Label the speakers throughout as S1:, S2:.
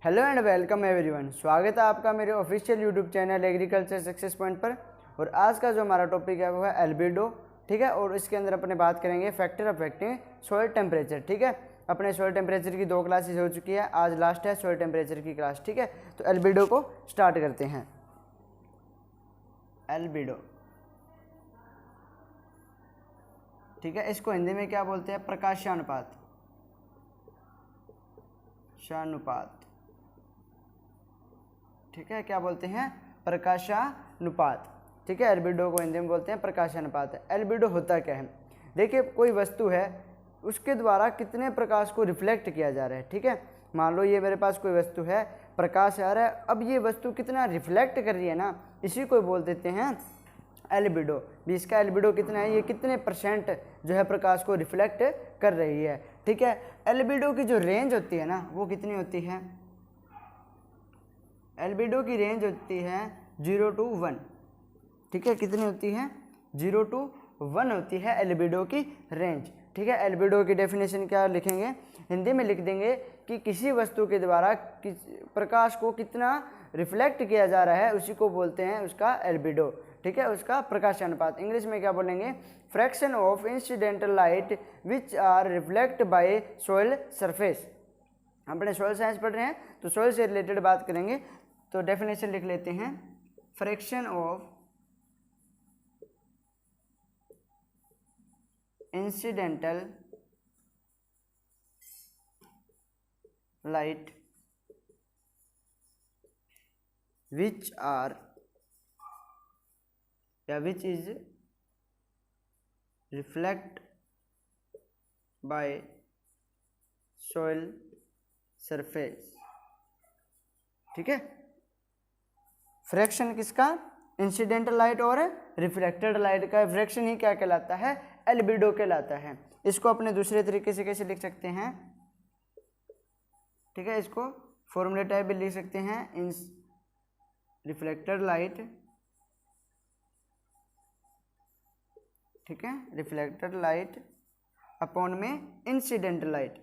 S1: Hello and welcome everyone. स्वागत है आपका मेरे official YouTube channel agriculture success point पर। और आज का जो हमारा टॉपिक है वो है एल्बिडो, ठीक है। और इसके अंदर अपने बात करेंगे फैक्टर अफेक्टिंग सॉइल टेम्परेचर, ठीक है। अपने सॉइल टेम्परेचर की 2 क्लासेस हो चुकी है, आज लास्ट है सॉइल टेम्परेचर की क्लास, ठीक है। तो एल्बिडो को स्टार्ट करते हैं। एल्बिडो, ठीक है, इसको हिंदी में क्या बोलते हैं? प्रकाशानुपात, शानुपात, ठीक है। क्या बोलते हैं? प्रकाशानुपात, ठीक है। एल्बिडो को हिंदी में बोलते हैं प्रकाशानुपात। एल्बिडो होता क्या है? देखिए, कोई वस्तु है, उसके द्वारा कितने प्रकाश को रिफ्लेक्ट किया जा रहा है, ठीक है। मान लो ये मेरे पास कोई वस्तु है, प्रकाश आ रहा है, अब ये वस्तु कितना रिफ्लेक्ट कर रही है ना, इसी को बोल देते हैं एल्बिडो। भी इसका एल्बिडो कितना है, ये कितने % जो है प्रकाश को रिफ्लेक्ट कर रही है, ठीक है। एल्बिडो की जो रेंज होती है ना, वो कितनी होती है? एल्बिडो की रेंज होती है 0 to 1, ठीक है। कितनी होती है? 0 to 1 होती है एल्बिडो की रेंज, ठीक है। एल्बिडो की डेफिनेशन क्या लिखेंगे? हिंदी में लिख देंगे कि किसी वस्तु के द्वारा प्रकाश को कितना रिफ्लेक्ट किया जा रहा है, उसी को बोलते हैं उसका एल्बिडो, ठीक है, उसका प्रकाशानुपात। इंग्लिश में क्या बोलेंगे? Fraction of incidental light which are reflect by soil surface. हम अपने सॉइल साइंस पढ़ रहे हैं तो सॉइल से रिलेटेड बात करेंगे, तो डेफिनेशन लिख लेते हैं। Fraction of incidental light which are या which is reflect by soil surface, ठीक है। फ्रैक्शन किसका? इंसिडेंटल लाइट और रिफ्लेक्टेड लाइट का फ्रैक्शन ही क्या कहलाता है? एल्बिडो कहलाता है। इसको अपने दूसरे तरीके से कैसे लिख सकते हैं, ठीक है, इसको फॉर्मूले टाइप भी लिख सकते हैं। रिफ्लेक्टेड लाइट, ठीक है, रिफ्लेक्टेड लाइट अपॉन में incidental light,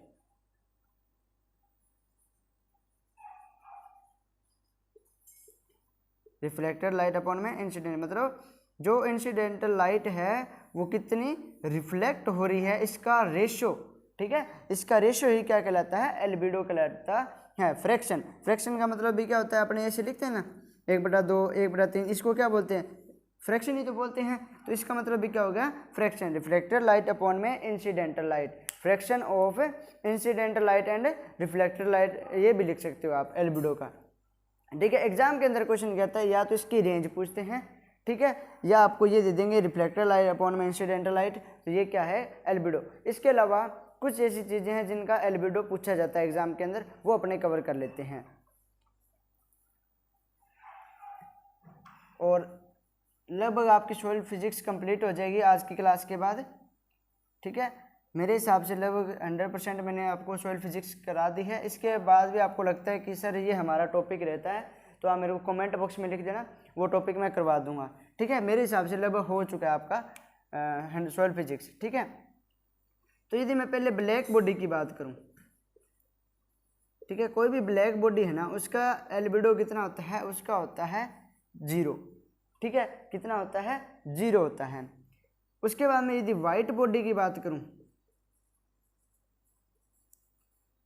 S1: reflected light upon में इंसिडेंट, मतलब जो इंसिडेंटल लाइट है वो कितनी रिफ्लेक्ट हो रही है, इसका रेशो, ठीक है। इसका रेशो ही क्या कहलाता है? एल्बिडो कहलाता है। फ्रैक्शन, फ्रैक्शन का मतलब भी क्या होता है? अपने ऐसे लिखते हैं ना, 1/2, 1/3, इसको क्या बोलते हैं? फ्रैक्शन ही तो बोलते हैं। तो इसका मतलब भी क्या हो गया? फ्रैक्शन, रिफ्लेक्टेड लाइट अपॉन में incidental light, fraction of incidental light and reflected light, ये भी लिख सकते हो आप एल्बिडो का, ठीक है। एग्जाम के अंदर क्वेश्चन कहता है या तो इसकी रेंज पूछते हैं, ठीक है, या आपको ये दे देंगे रिफ्लेक्टेड लाइट अपॉन में इंसिडेंटल लाइट, तो ये क्या है? एल्बिडो। इसके अलावा कुछ ऐसी चीज़ें हैं जिनका एल्बिडो पूछा जाता है एग्जाम के अंदर, वो अपने कवर कर लेते हैं। और लगभग आपकी सॉइल फिजिक्स कंप्लीट हो जाएगी आज की क्लास के बाद, ठीक है। मेरे हिसाब से लगभग 100% मैंने आपको सॉइल फिजिक्स करा दी है। इसके बाद भी आपको लगता है कि सर ये हमारा टॉपिक रहता है, तो आप मेरे को कमेंट बॉक्स में लिख देना, वो टॉपिक मैं करवा दूंगा, ठीक है। मेरे हिसाब से लगभग हो चुका है आपका सॉइल फिजिक्स, ठीक है। तो यदि मैं पहले ब्लैक बॉडी की बात करूं, ठीक है, कोई भी ब्लैक बॉडी है ना, उसका एल्बिडो कितना होता है? उसका होता है 0, ठीक है। कितना होता है? 0 होता है। उसके बाद में यदि वाइट बॉडी की बात करूं,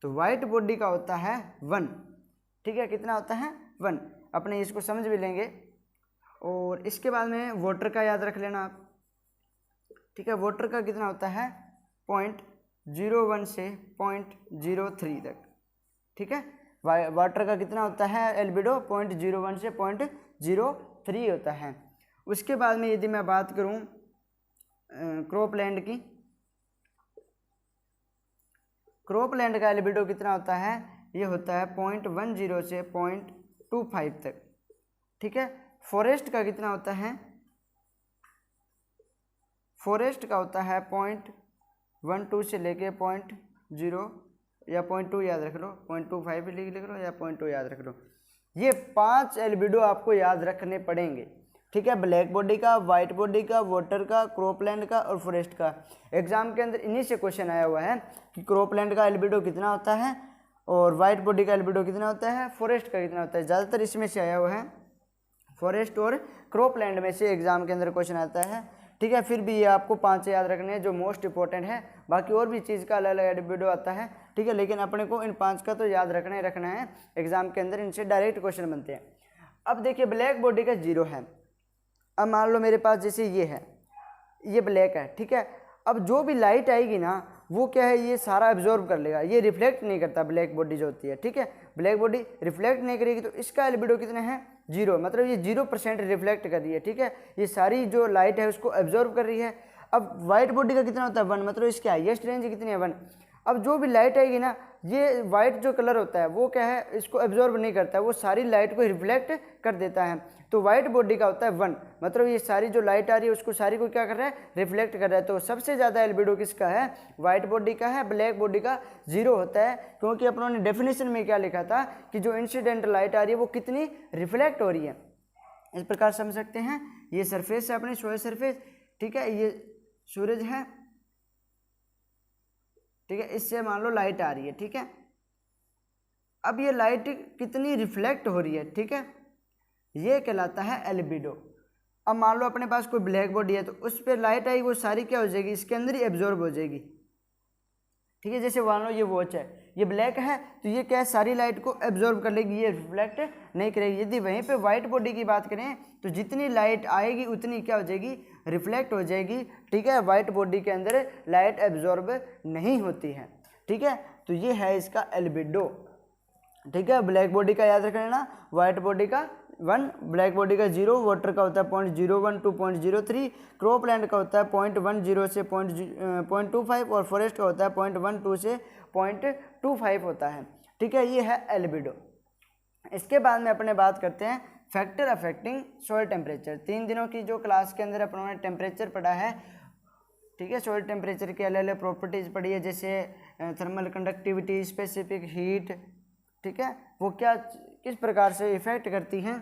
S1: तो वाइट बॉडी का होता है 1, ठीक है। कितना होता है? 1। अपने इसको समझ भी लेंगे। और इसके बाद में वाटर का याद रख लेना आप, ठीक है। वाटर का कितना होता है? 0.01 से 0.03 तक, ठीक है। वाटर का कितना होता है एल्बिडो? 0.01 से 0.03 होता है। उसके बाद में यदि मैं बात करूं क्रॉपलैंड की, क्रॉपलैंड का एल्बिडो कितना होता है? ये होता है 0.10 से 0.25 तक, ठीक है। फॉरेस्ट का कितना होता है? फॉरेस्ट का होता है 0.12 से लेके 0.0 या 0.2 याद रख लो, 0.25 लिख लो या 0.2 याद रख लो। ये 5 एल्बिडो आपको याद रखने पड़ेंगे, ठीक है। ब्लैक बॉडी का, वाइट बॉडी का, वाटर का, क्रॉपलैंड का और फॉरेस्ट का। एग्जाम के अंदर इन्हीं से क्वेश्चन आया हुआ है कि क्रॉपलैंड का एल्बिडो कितना होता है और वाइट बॉडी का एल्बिडो कितना होता है, फॉरेस्ट का कितना होता है। ज़्यादातर इसमें से आया हुआ है, फॉरेस्ट और क्रॉपलैंड में से एग्जाम के अंदर क्वेश्चन आता है, ठीक है। फिर भी ये आपको 5 याद रखने हैं जो मोस्ट इंपॉर्टेंट है, बाकी और भी चीज़ का अलग अलग एल्बिडो आता है, ठीक है, लेकिन अपने को इन 5 का तो याद रखना ही रखना है, एग्जाम के अंदर इनसे डायरेक्ट क्वेश्चन बनते हैं। अब देखिए ब्लैक बॉडी का 0 है। अब मान लो मेरे पास जैसे ये है, ये ब्लैक है, ठीक है। अब जो भी लाइट आएगी ना वो क्या है, ये सारा एब्जॉर्ब कर लेगा, ये रिफ्लेक्ट नहीं करता ब्लैक बॉडी जो होती है, ठीक है। ब्लैक बॉडी रिफ्लेक्ट नहीं करेगी तो इसका एल्बिडो कितना है, 0, मतलब ये 0% रिफ्लेक्ट कर रही है, ठीक है। ये सारी जो लाइट है उसको एब्जॉर्ब कर रही है। अब वाइट बॉडी का कितना होता है, 1, मतलब इसकी हाईएस्ट रेंज कितनी है, 1। अब जो भी लाइट आएगी ना, ये वाइट जो कलर होता है वो क्या है, इसको एब्जॉर्ब नहीं करता है, वो सारी लाइट को रिफ्लेक्ट कर देता है। तो वाइट बॉडी का होता है 1, मतलब ये सारी जो लाइट आ रही है उसको सारी को क्या कर रहा है, रिफ्लेक्ट कर रहा है। तो सबसे ज़्यादा एल्बिडो किसका है, वाइट बॉडी का है, ब्लैक बॉडी का 0 होता है, क्योंकि अपनों ने डेफिनेशन में क्या लिखा था कि जो इंसिडेंट लाइट आ रही है वो कितनी रिफ्लेक्ट हो रही है। इस प्रकार समझ सकते हैं। ये सरफेस है अपनी सोलर सरफेस, ठीक है, ये सूरज है, ठीक है, इससे मान लो लाइट आ रही है, ठीक है। अब ये लाइट कितनी रिफ्लेक्ट हो रही है, ठीक है, ये कहलाता है एल्बिडो। अब मान लो अपने पास कोई ब्लैक बॉडी है तो उस पर लाइट आई, वो सारी क्या हो जाएगी, इसके अंदर ही एब्जॉर्ब हो जाएगी, ठीक है। जैसे मान लो ये वॉच है, ये ब्लैक है तो ये क्या है, सारी लाइट को एब्जॉर्ब कर लेगी, ये रिफ्लेक्ट नहीं करेगी। यदि वहीं पे वाइट बॉडी की बात करें तो जितनी लाइट आएगी उतनी क्या हो जाएगी, रिफ्लेक्ट हो जाएगी, ठीक है। वाइट बॉडी के अंदर लाइट एब्जॉर्ब नहीं होती है, ठीक है। तो ये है इसका एल्बिडो, ठीक है। ब्लैक बॉडी का याद रख लेना, वाइट बॉडी का 1, ब्लैक बॉडी का 0, वाटर का होता है 0.01 to 0.03, क्रॉपलैंड का होता है 0.10 से 0.25 और फॉरेस्ट का होता है 0.12 से 0.25 होता है, ठीक है। ये है एल्बिडो। इसके बाद में अपने बात करते हैं फैक्टर अफेक्टिंग सॉइल टेम्परेचर। 3 दिनों की जो क्लास के अंदर अपनों ने टेम्परेचर पढ़ा है, ठीक है, सॉइल टेम्परेचर की अलग अलग प्रॉपर्टीज़ पढ़ी है, जैसे थर्मल कंडक्टिविटी, स्पेसिफिक हीट, ठीक है, वो क्या किस प्रकार से इफेक्ट करती हैं,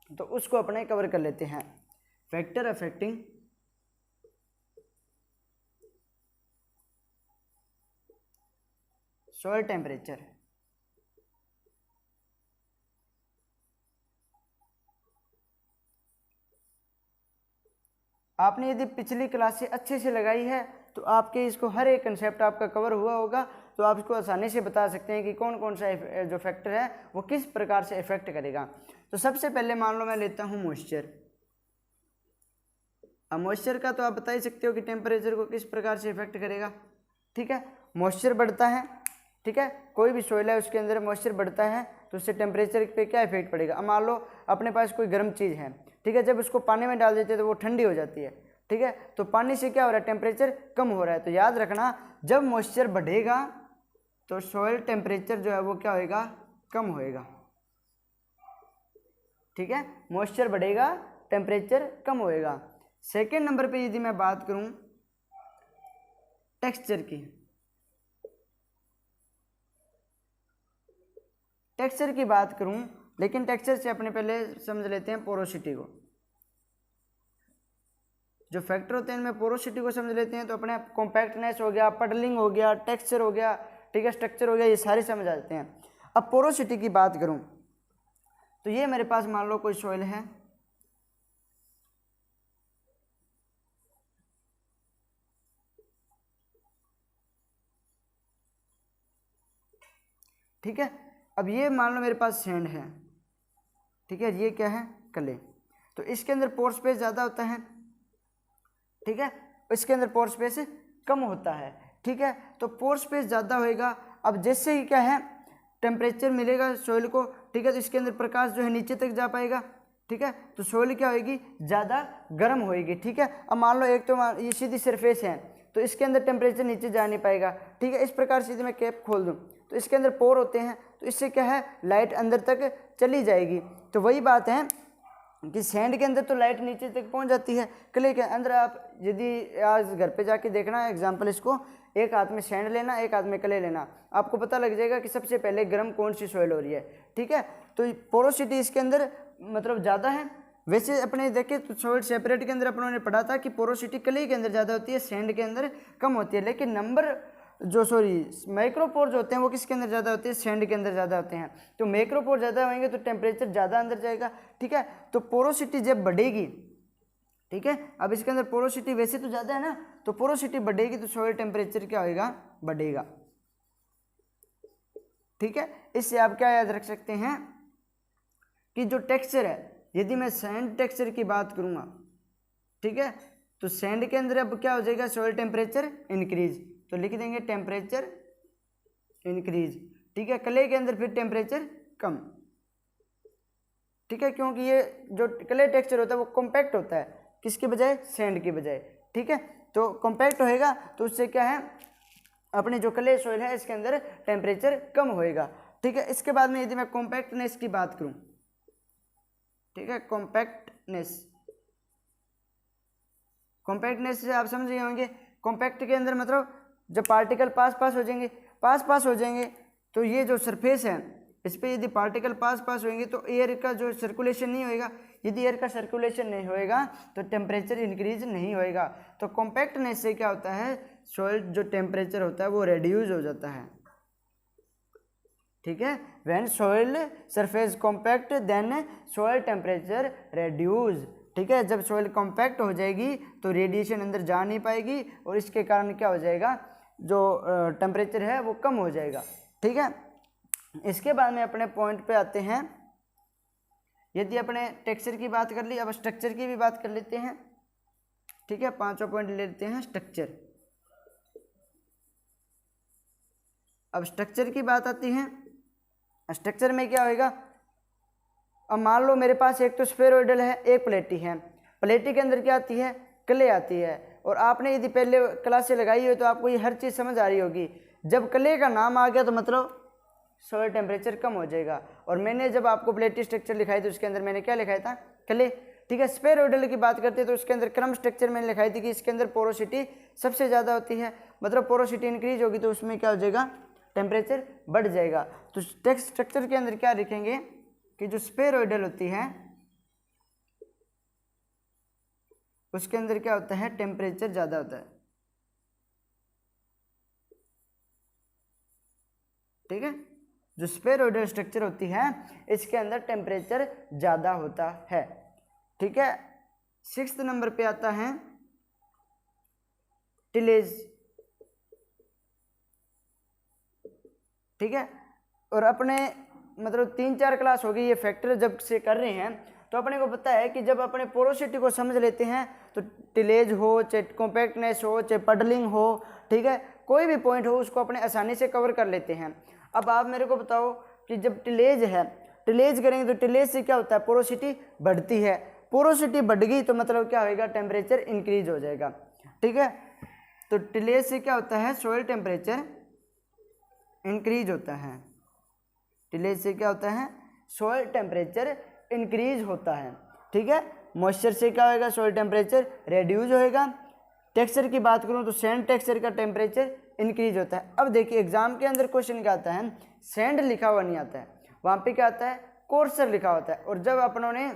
S1: तो उसको अपने कवर कर लेते हैं। Factor affecting soil temperature. आपने यदि पिछली क्लास से अच्छे से लगाई है तो आपके इसको हर एक कंसेप्ट आपका कवर हुआ होगा, तो आप इसको आसानी से बता सकते हैं कि कौन कौन सा जो फैक्टर है वो किस प्रकार से इफेक्ट करेगा। तो सबसे पहले मान लो मैं लेता हूँ मॉइस्चर। अब मॉइस्चर का तो आप बता ही सकते हो कि टेम्परेचर को किस प्रकार से इफेक्ट करेगा, ठीक है। मॉइस्चर बढ़ता है, ठीक है, कोई भी सॉइल है उसके अंदर मॉइस्चर बढ़ता है तो उससे टेम्परेचर पे क्या इफेक्ट पड़ेगा। अब मान लो अपने पास कोई गर्म चीज़ है, ठीक है, जब उसको पानी में डाल देते हैं तो वो ठंडी हो जाती है, ठीक है, तो पानी से क्या हो रहा है, टेम्परेचर कम हो रहा है। तो याद रखना जब मॉइस्चर बढ़ेगा तो सॉइल टेम्परेचर जो है वो क्या होएगा, कम होएगा, ठीक है। मॉइस्चर बढ़ेगा, टेम्परेचर कम होएगा। सेकेंड नंबर पे यदि मैं बात करूं टेक्सचर की, टेक्सचर की बात करूं, लेकिन टेक्सचर से अपने पहले समझ लेते हैं पोरोसिटी को। जो फैक्टर होते हैं इनमें पोरोसिटी को समझ लेते हैं, तो अपने कॉम्पैक्टनेस हो गया, पडलिंग हो गया, टेक्सचर हो गया, ठीक है, स्ट्रक्चर हो गया, ये सारे समझ आते हैं। अब पोरोसिटी की बात करूं तो ये मेरे पास मान लो कोई सॉइल है, ठीक है। अब ये मान लो मेरे पास सैंड है, ठीक है, ये क्या है, क्ले। तो इसके अंदर पोर स्पेस ज़्यादा होता है, ठीक है, इसके अंदर पोर स्पेस कम होता है, ठीक है। तो पोर स्पेस ज़्यादा होएगा। अब जैसे ही क्या है टेम्परेचर मिलेगा सॉइल को, ठीक है, तो इसके अंदर प्रकाश जो है नीचे तक जा पाएगा, ठीक है, तो सॉइल क्या होएगी, ज़्यादा गर्म होएगी, ठीक है। अब मान लो एक तो ये सीधी सरफेस है तो इसके अंदर टेम्परेचर नीचे जा नहीं पाएगा, ठीक है। इस प्रकार से यदि मैं कैप खोल दूँ तो इसके अंदर पोर होते हैं, तो इससे क्या है लाइट अंदर तक चली जाएगी। तो वही बात है कि सैंड के अंदर तो लाइट नीचे तक पहुंच जाती है, क्ले के अंदर आप यदि आज घर पे जाके देखना एग्जांपल, इसको एक हाथ में सैंड लेना, एक हाथ में क्ले लेना, आपको पता लग जाएगा कि सबसे पहले गर्म कौन सी सॉइल हो रही है, ठीक है। तो पोरोसिटी इसके अंदर मतलब ज़्यादा है। वैसे अपने देखें तो सॉइल सेपरेट के अंदर अपनों ने पढ़ा था कि पोरोसिटी क्ले के अंदर ज़्यादा होती है, सैंड के अंदर कम होती है, लेकिन नंबर जो सॉरी माइक्रोपोर जो होते हैं वो किसके अंदर ज़्यादा होते हैं, सैंड के अंदर ज़्यादा होते हैं। तो माइक्रोपोर ज़्यादा होंगे तो टेम्परेचर ज़्यादा अंदर जाएगा, ठीक है। तो पोरोसिटी जब बढ़ेगी, ठीक है, अब इसके अंदर पोरोसिटी वैसे तो ज़्यादा है ना, तो पोरोसिटी बढ़ेगी तो सॉइल टेम्परेचर क्या होगा, बढ़ेगा, ठीक है। इससे आप क्या याद रख सकते हैं कि जो टेक्सचर है, यदि मैं सैंड टेक्सचर की बात करूँगा, ठीक है, तो सैंड के अंदर अब क्या हो जाएगा, सॉइल टेम्परेचर इंक्रीज, तो लिख देंगे टेम्परेचर इंक्रीज, ठीक है। क्ले के अंदर फिर टेम्परेचर कम, ठीक है, क्योंकि ये जो क्ले टेक्सचर होता है वो कॉम्पैक्ट होता है, किसके बजाय, सैंड के बजाय, ठीक है। तो कॉम्पैक्ट होएगा तो उससे क्या है, अपने जो क्ले सॉइल है इसके अंदर टेम्परेचर कम होएगा, ठीक है। इसके बाद में यदि मैं कॉम्पैक्टनेस की बात करूं, ठीक है, कॉम्पैक्टनेस से आप समझ गए होंगे, कॉम्पैक्ट के अंदर मतलब जब पार्टिकल पास हो जाएंगे तो ये जो सरफेस है इस पर यदि पार्टिकल पास होंगे तो एयर का जो सर्कुलेशन नहीं होएगा, यदि एयर का सर्कुलेशन नहीं होएगा तो टेम्परेचर इंक्रीज नहीं होएगा। तो कॉम्पैक्टनेस से क्या होता है, सॉइल जो टेम्परेचर होता है वो रेड्यूस हो जाता है, ठीक है। When soil surface compact then soil temperature reduce, ठीक है। जब सॉइल कॉम्पैक्ट हो जाएगी तो रेडिएशन अंदर जा नहीं पाएगी और इसके कारण क्या हो जाएगा, जो टेम्परेचर है वो कम हो जाएगा, ठीक है। इसके बाद में अपने पॉइंट पे आते हैं, यदि अपने टेक्सचर की बात कर ली, अब स्ट्रक्चर की भी बात कर लेते हैं, ठीक है। पांचों पॉइंट ले लेते हैं स्ट्रक्चर। अब स्ट्रक्चर की बात आती है, स्ट्रक्चर में क्या होएगा, अब मान लो मेरे पास एक तो स्फेरोइडल है, एक प्लेटी है, प्लेटी के अंदर क्या आती है, क्ले आती है, और आपने यदि पहले क्लासें लगाई हो तो आपको ये हर चीज़ समझ आ रही होगी। जब क्ले का नाम आ गया तो मतलब सॉइल टेम्परेचर कम हो जाएगा, और मैंने जब आपको प्लेटी स्ट्रक्चर लिखाई तो उसके अंदर मैंने क्या लिखाया था, क्ले, ठीक है। स्फेरोइडल की बात करते हैं तो उसके अंदर क्रम स्ट्रक्चर मैंने लिखाई थी कि इसके अंदर पोरोसिटी सबसे ज़्यादा होती है, मतलब पोरोसिटी इंक्रीज होगी तो उसमें क्या हो जाएगा, टेम्परेचर बढ़ जाएगा। तो टेक्स्ट स्ट्रक्चर के अंदर क्या लिखेंगे कि जो स्फेरोइडल होती है उसके अंदर क्या होता है, टेम्परेचर ज़्यादा होता है, ठीक है। जो स्फेरोइडल स्ट्रक्चर होती है इसके अंदर टेम्परेचर ज़्यादा होता है, ठीक है। 6th नंबर पे आता है टिलेज, ठीक है। और अपने मतलब 3-4 क्लास हो गई ये फैक्टर जब से कर रहे हैं तो अपने को पता है कि जब अपने पोरोसिटी को समझ लेते हैं तो टिलेज हो, चाहे कॉम्पैक्टनेस हो, चाहे पडलिंग हो, ठीक है, कोई भी पॉइंट हो उसको अपने आसानी से कवर कर लेते हैं। अब आप मेरे को बताओ कि जब टिलेज है, टिलेज करेंगे तो टिलेज से क्या होता है, पोरोसिटी बढ़ती है, पोरोसिटी बढ़ गई तो मतलब क्या होएगा, टेम्परेचर इंक्रीज हो जाएगा, ठीक है। तो टिलेज से क्या होता है, सॉइल टेम्परेचर इंक्रीज होता है, टिलेज से क्या होता है, सॉइल टेम्परेचर इंक्रीज होता है, ठीक है। मॉइस्चर से क्या होएगा, सॉइल टेम्परेचर रेड्यूज होएगा। टेक्सचर की बात करूं तो सैंड टेक्सचर का टेम्परेचर इंक्रीज होता है। अब देखिए एग्जाम के अंदर क्वेश्चन क्या आता है, सैंड लिखा हुआ नहीं आता है, वहाँ पे क्या आता है, कोर्सर लिखा होता है। और जब अपनों ने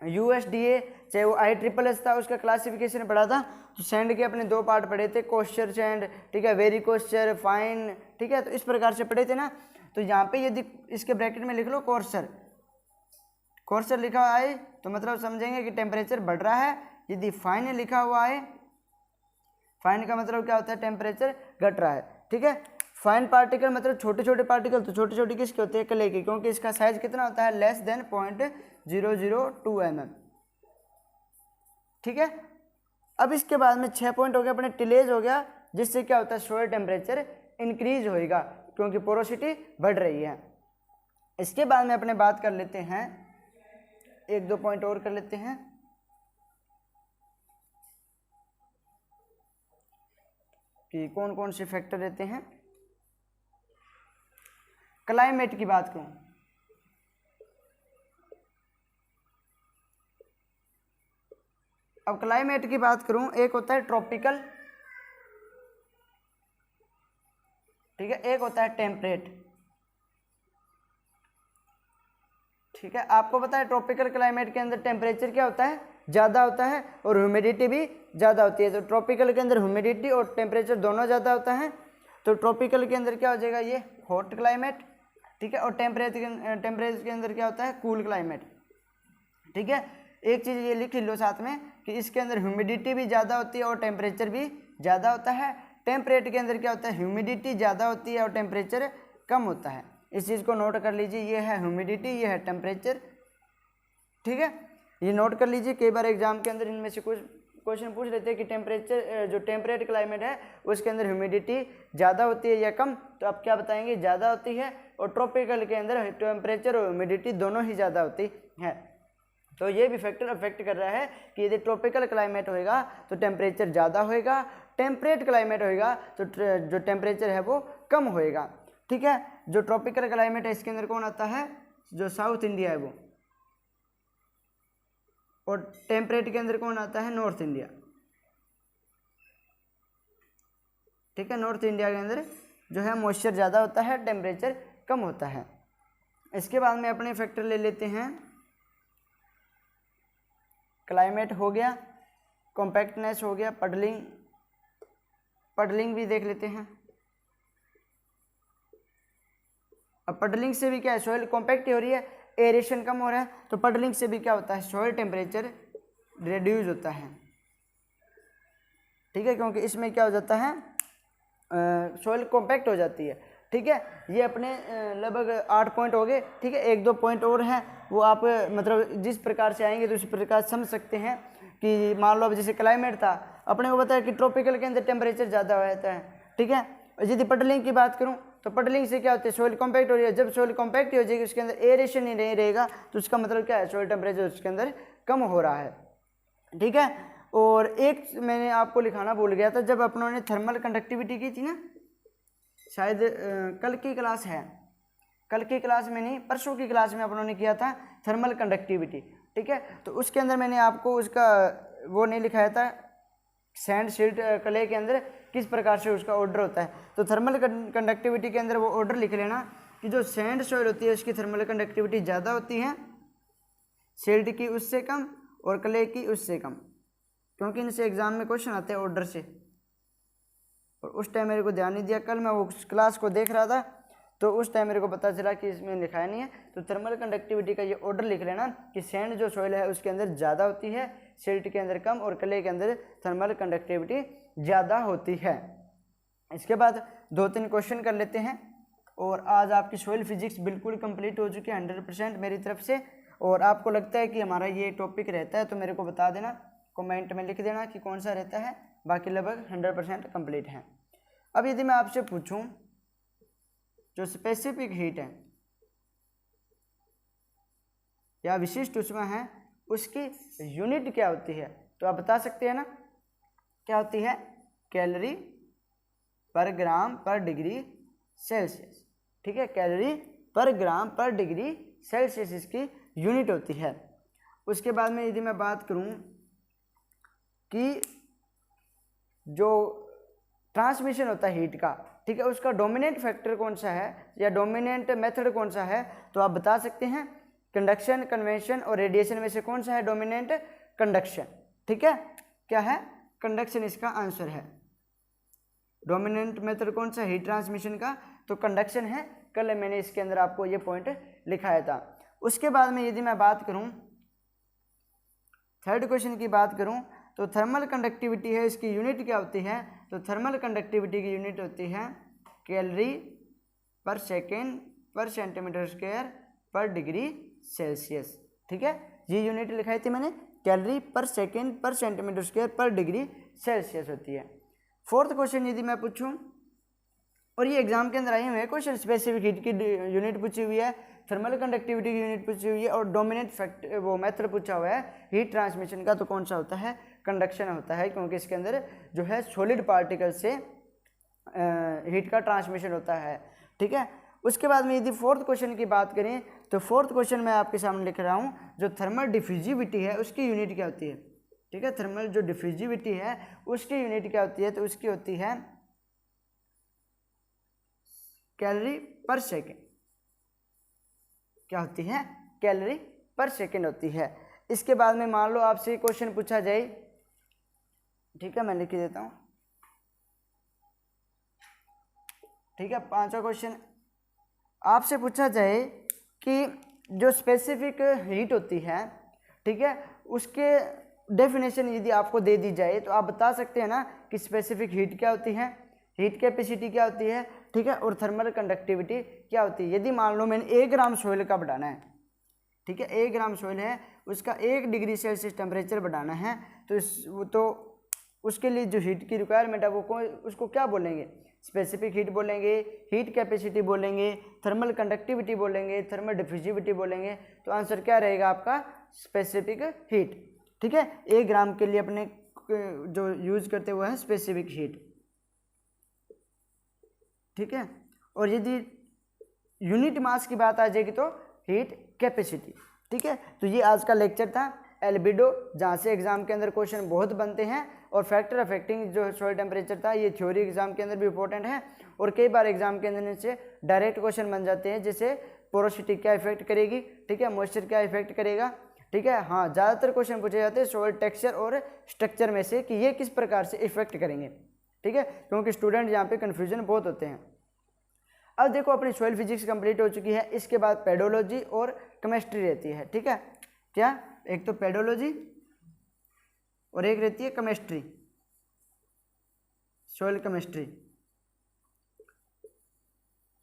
S1: USDA चाहे वो ISSS था उसका क्लासिफिकेशन पढ़ा था तो सैंड के अपने 2 पार्ट पढ़े थे, कोस्चर सैंड, ठीक है, वेरी कोस्चर, फाइन, ठीक है। तो इस प्रकार से पढ़े थे ना, तो यहाँ पे यदि इसके ब्रैकेट में लिख लो कोर्सर, कोर्सर लिखा हुआ है तो मतलब समझेंगे कि टेम्परेचर बढ़ रहा है। यदि फाइन लिखा हुआ है, फाइन का मतलब क्या होता है, टेम्परेचर घट रहा है, ठीक है। फाइन पार्टिकल मतलब छोटे छोटे पार्टिकल, तो छोटे छोटे किसके होते हैं, क्ले के, क्योंकि इसका साइज कितना होता है, लेस देन 0.002 mm, ठीक है। अब इसके बाद में 6 पॉइंट हो गया अपने, टिलेज हो गया जिससे क्या होता है, सॉइल टेम्परेचर इंक्रीज होएगा क्योंकि पोरोसिटी बढ़ रही है। इसके बाद में अपने बात कर लेते हैं, 1-2 पॉइंट और कर लेते हैं कि कौन कौन से फैक्टर रहते हैं। क्लाइमेट की बात करूं, अब क्लाइमेट की बात करूं, एक होता है ट्रॉपिकल, ठीक है, एक होता है टेम्परेट, ठीक है। आपको पता है ट्रॉपिकल क्लाइमेट के अंदर टेम्परेचर क्या होता है, ज़्यादा होता है और ह्यूमिडिटी भी ज़्यादा होती है। तो ट्रॉपिकल के अंदर ह्यूमिडिटी और टेम्परेचर दोनों ज़्यादा होता है। तो ट्रॉपिकल के अंदर क्या हो जाएगा, ये हॉट क्लाइमेट, ठीक है, और टेम्परेचर के अंदर क्या होता है, कूल क्लाइमेट, ठीक है। एक चीज़ ये लिख लो साथ में कि इसके अंदर ह्यूमिडिटी भी ज़्यादा होती है और टेम्परेचर भी ज़्यादा होता है। टेम्परेट के अंदर क्या होता है, ह्यूमिडिटी ज़्यादा होती है और टेम्परेचर कम होता है। इस चीज़ को नोट कर लीजिए, ये है ह्यूमिडिटी, ये है टेम्परेचर, ठीक है, ये नोट कर लीजिए। कई बार एग्जाम के अंदर इनमें से कुछ क्वेश्चन पूछ लेते हैं कि टेम्परेचर, जो टेम्परेट क्लाइमेट है उसके अंदर ह्यूमिडिटी ज़्यादा होती है या कम, तो आप क्या बताएंगे, ज़्यादा होती है। और ट्रॉपिकल के अंदर टेम्परेचर और ह्यूमिडिटी दोनों ही ज़्यादा होती है। तो ये भी फैक्टर अफेक्ट कर रहा है कि यदि ट्रॉपिकल क्लाइमेट होएगा तो टेम्परेचर ज़्यादा होएगा, टेम्परेट क्लाइमेट होएगा तो जो टेम्परेचर है वो कम होएगा, ठीक है। जो ट्रॉपिकल क्लाइमेट है इसके अंदर कौन आता है, जो साउथ इंडिया है वो, और टेम्परेट के अंदर कौन आता है, नॉर्थ इंडिया, ठीक है। नॉर्थ इंडिया के अंदर जो है मॉइस्चर ज़्यादा होता है, टेम्परेचर कम होता है। इसके बाद में अपने फैक्टर ले लेते हैं, क्लाइमेट हो गया, कॉम्पैक्टनेस हो गया, पडलिंग भी देख लेते हैं। अब पडलिंग से भी क्या है, सॉइल कॉम्पैक्ट हो रही है, एरेशन कम हो रहा है, तो पडलिंग से भी क्या होता है, सॉइल टेम्परेचर रिड्यूस होता है, ठीक है, क्योंकि इसमें क्या हो जाता है, सॉइल कॉम्पैक्ट हो जाती है, ठीक है। ये अपने लगभग 8 पॉइंट हो गए, ठीक है। 1-2 पॉइंट और हैं, वो आप मतलब जिस प्रकार से आएंगे तो उस प्रकार समझ सकते हैं कि मान लो अब जैसे क्लाइमेट था, अपने को बताया कि ट्रॉपिकल के अंदर टेम्परेचर ज़्यादा रहता है, ठीक है। यदि पडलिंग की बात करूं तो पडलिंग से क्या होता है, सॉइल कॉम्पैक्ट हो रही है, जब सॉइल कॉम्पैक्ट हो जाएगी उसके अंदर एरेशन ही नहीं रहेगा, तो उसका मतलब क्या है, सॉइल टेम्परेचर उसके अंदर कम हो रहा है, ठीक है। और एक मैंने आपको लिखाना भूल गया था, जब अपनों ने थर्मल कंडक्टिविटी की थी ना, शायद कल की क्लास है, कल की क्लास में नहीं, परसों की क्लास में अपनों ने किया था थर्मल कंडक्टिविटी, ठीक है। तो उसके अंदर मैंने आपको उसका वो नहीं लिखाया था, सैंड सिल्ट क्ले के अंदर किस प्रकार से उसका ऑर्डर होता है। तो थर्मल कंडक्टिविटी के अंदर वो ऑर्डर लिख लेना कि जो सैंड सॉइल होती है उसकी थर्मल कंडक्टिविटी ज़्यादा होती है, सिल्ट की उससे कम, और क्ले की उससे कम, क्योंकि इनसे एग्जाम में क्वेश्चन आते हैं ऑर्डर से। और उस टाइम मेरे को ध्यान नहीं दिया, कल मैं वो क्लास को देख रहा था तो उस टाइम मेरे को पता चला कि इसमें लिखाया नहीं है। तो थर्मल कंडक्टिविटी का ये ऑर्डर लिख लेना कि सैंड जो सॉइल है उसके अंदर ज़्यादा होती है, सिल्ट के अंदर कम, और क्ले के अंदर थर्मल कंडक्टिविटी ज़्यादा होती है। इसके बाद 2-3 क्वेश्चन कर लेते हैं, और आज आपकी सॉइल फिजिक्स बिल्कुल कंप्लीट हो चुकी है 100% मेरी तरफ से। और आपको लगता है कि हमारा ये टॉपिक रहता है तो मेरे को बता देना, कमेंट में लिख देना कि कौन सा रहता है, बाकी लगभग 100% कंप्लीट है। अब यदि मैं आपसे पूछूं जो स्पेसिफिक हीट है या विशिष्ट ऊष्मा है उसकी यूनिट क्या होती है, तो आप बता सकते हैं ना, क्या होती है, कैलोरी पर ग्राम पर डिग्री सेल्सियस, ठीक है, कैलोरी पर ग्राम पर डिग्री सेल्सियस इसकी यूनिट होती है। उसके बाद में यदि मैं बात करूं कि जो ट्रांसमिशन होता है हीट का, ठीक है, उसका डोमिनेंट फैक्टर कौन सा है या डोमिनेंट मेथड कौन सा है, तो आप बता सकते हैं कंडक्शन, कन्वेंशन और रेडिएशन में से कौन सा है डोमिनेंट, कंडक्शन, ठीक है, क्या है, कंडक्शन इसका आंसर है। डोमिनेंट मेथड कौन सा हीट ट्रांसमिशन का, तो कंडक्शन है, कल मैंने इसके अंदर आपको ये पॉइंट लिखाया था। उसके बाद में यदि मैं बात करूं, थर्ड क्वेश्चन की बात करूं, तो थर्मल कंडक्टिविटी है, इसकी यूनिट क्या होती है, तो थर्मल कंडक्टिविटी की यूनिट होती है कैलोरी पर सेकेंड पर सेंटीमीटर स्क्वायर पर डिग्री सेल्सियस, ठीक है, ये यूनिट लिखाई थी मैंने, कैलोरी पर सेकेंड पर सेंटीमीटर स्क्वायर पर डिग्री सेल्सियस होती है। फोर्थ क्वेश्चन यदि मैं पूछूं, और ये एग्जाम के अंदर आई हुए हैं क्वेश्चन, स्पेसिफिक हीट की यूनिट पूछी हुई है, थर्मल कंडक्टिविटी की यूनिट पूछी हुई है, और डोमिनेंट फैक्टर वो मेथड पूछा हुआ है हीट ट्रांसमिशन का, तो कौन सा होता है, कंडक्शन होता है, क्योंकि इसके अंदर जो है सॉलिड पार्टिकल से हीट का ट्रांसमिशन होता है, ठीक है। उसके बाद में यदि फोर्थ क्वेश्चन की बात करें, तो फोर्थ क्वेश्चन मैं आपके सामने लिख रहा हूँ, जो थर्मल डिफ्यूजिविटी है उसकी यूनिट क्या होती है, ठीक है, थर्मल जो डिफ्यूजिविटी है उसकी यूनिट क्या होती है, तो उसकी होती है कैलोरी पर सेकेंड, क्या होती है, कैलोरी पर सेकेंड होती है। इसके बाद में मान लो आपसे क्वेश्चन पूछा जाए, ठीक है, मैं लिख देता हूँ, ठीक है। 5वां क्वेश्चन आपसे पूछा जाए कि जो स्पेसिफिक हीट होती है, ठीक है, उसके डेफिनेशन यदि आपको दे दी जाए तो आप बता सकते हैं ना कि स्पेसिफिक हीट क्या होती है, हीट कैपेसिटी क्या होती है, ठीक है, और थर्मल कंडक्टिविटी क्या होती है। यदि मान लो मैंने 1 ग्राम सोइल का बढ़ाना है, ठीक है, 1 ग्राम सोइल है, उसका 1 डिग्री सेल्सियस टेम्परेचर बढ़ाना है, तो उसके लिए जो हीट की रिक्वायरमेंट है वो उसको क्या बोलेंगे, स्पेसिफिक हीट बोलेंगे, हीट कैपेसिटी बोलेंगे, थर्मल कंडक्टिविटी बोलेंगे, थर्मल डिफ्यूजिविटी बोलेंगे। तो आंसर क्या रहेगा आपका, स्पेसिफिक हीट, ठीक है। 1 ग्राम के लिए अपने जो यूज करते हुए है स्पेसिफिक हीट, ठीक है। और यदि यूनिट मास की बात आ जाएगी तो हीट कैपेसिटी, ठीक है। तो ये आज का लेक्चर था एल्बिडो, जहाँ से एग्जाम के अंदर क्वेश्चन बहुत बनते हैं। और फैक्टर अफेक्टिंग जो सॉइल टेम्परेचर था, ये थ्योरी एग्जाम के अंदर भी इंपॉर्टेंट है और कई बार एग्जाम के अंदर से डायरेक्ट क्वेश्चन बन जाते हैं, जैसे पोरोसिटी क्या इफेक्ट करेगी, ठीक है, मॉइस्चर क्या इफेक्ट करेगा, ठीक है। हाँ, ज़्यादातर क्वेश्चन पूछे जाते हैं सॉइल टेक्सचर और स्ट्रक्चर में से कि ये किस प्रकार से इफेक्ट करेंगे, ठीक है, क्योंकि स्टूडेंट यहाँ पे कन्फ्यूजन बहुत होते हैं। अब देखो अपनी सॉइल फिजिक्स कंप्लीट हो चुकी है, इसके बाद पेडोलॉजी और केमिस्ट्री रहती है, ठीक है। क्या, एक तो पेडोलॉजी और एक रहती है केमिस्ट्री, सॉइल केमिस्ट्री,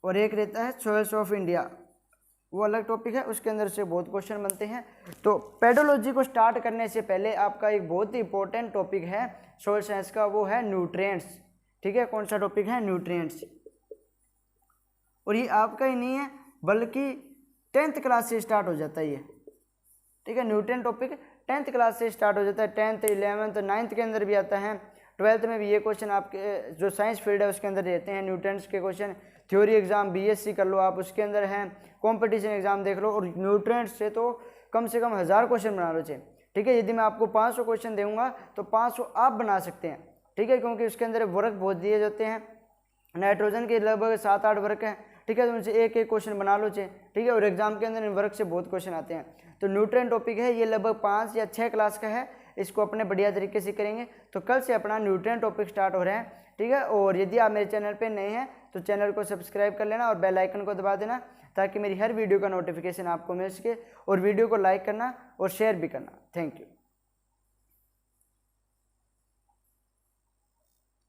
S1: और एक रहता है सॉइल्स ऑफ इंडिया, वो अलग टॉपिक है, उसके अंदर से बहुत क्वेश्चन बनते हैं। तो पेडोलॉजी को स्टार्ट करने से पहले आपका एक बहुत ही इंपॉर्टेंट टॉपिक है सॉइल साइंस का, वो है न्यूट्रिएंट्स, ठीक है। कौन सा टॉपिक है, न्यूट्रिएंट्स। और ये आपका ही नहीं है बल्कि 10th क्लास से स्टार्ट हो जाता है ये, ठीक है। न्यूट्रिएंट टॉपिक 10th क्लास से स्टार्ट हो जाता है, 10th 11th 9th के अंदर भी आता है, 12th में भी ये क्वेश्चन आपके जो साइंस फील्ड है उसके अंदर रहते हैं न्यूट्रिएंट्स के क्वेश्चन। थ्योरी एग्जाम बीएससी कर लो आप, उसके अंदर है, कंपटीशन एग्जाम देख लो, और न्यूट्रिएंट्स से तो कम से कम 1000 क्वेश्चन बना लो चाहिए, ठीक है। यदि मैं आपको 500 क्वेश्चन दूंगा तो 500 आप बना सकते हैं, ठीक है, क्योंकि उसके अंदर वर्क बहुत दिए जाते हैं, नाइट्रोजन के लगभग 7-8 वर्क हैं, ठीक है। तो उनसे एक क्वेश्चन बना लो चाहिए, ठीक है, और एग्जाम के अंदर इन वर्क से बहुत क्वेश्चन आते हैं। तो न्यूट्रिएंट टॉपिक है, ये लगभग 5 या 6 क्लास का है, इसको अपने बढ़िया तरीके से करेंगे। तो कल से अपना न्यूट्रिएंट टॉपिक स्टार्ट हो रहे हैं, ठीक है। और यदि आप मेरे चैनल पे नए हैं तो चैनल को सब्सक्राइब कर लेना और बेल आइकन को दबा देना, ताकि मेरी हर वीडियो का नोटिफिकेशन आपको मिल सके। और वीडियो को लाइक करना और शेयर भी करना। Thank you.